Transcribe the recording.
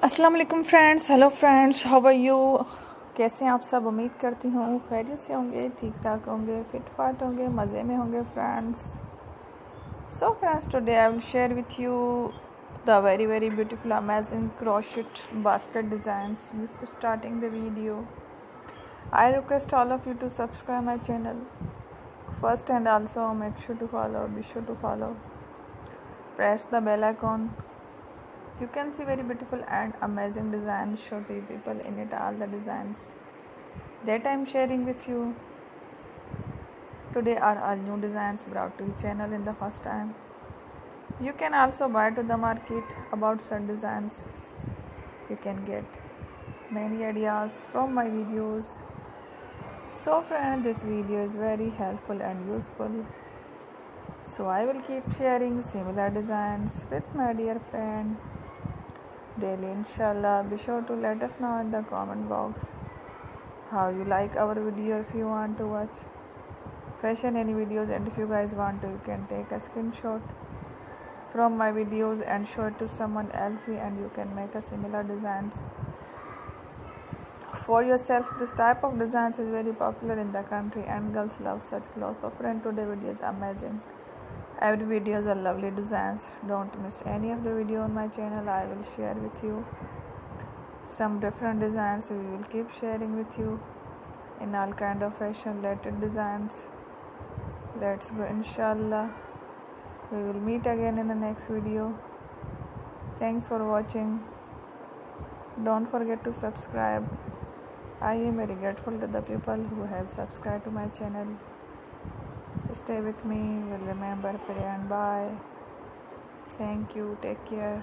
अस्सलाम वालेकुम friends, hello friends, how are you. कैसे हैं आप सब। उम्मीद करती हूँ खैरियत से होंगे, ठीक ठाक होंगे, फिट फाट होंगे, मज़े में होंगे friends. So friends, today I will share with you the very beautiful amazing crochet basket designs. Before starting the video, I request all of you to subscribe my channel first, and also make sure to follow, be sure to follow, press the bell icon. You can see very beautiful and amazing designs, show to you people in it, all the designs that I am sharing with you today are all new designs brought to your channel in the first time. You can also buy to the market about such designs. You can get many ideas from my videos. So friends, this video is very helpful and useful. So I will keep sharing similar designs with my dear friend daily, inshallah. Be sure to let us know in the comment box how you like our video. If you want to watch fashion any videos, and if you guys want to, you can take a screenshot from my videos and show it to someone else, and you can make a similar designs for yourself. This type of designs is very popular in the country and girls love such clothes. So friend, today video is amazing. Every videos are lovely designs. Don't miss any of the video on my channel. I will share with you some different designs. We will keep sharing with you in all kind of fashion related designs. Let's go, inshallah. We will meet again in the next video. Thanks for watching. Don't forget to subscribe. I am very grateful to the people who have subscribed to my channel. Stay with me. Will remember, pray and bye. Thank you. Take care.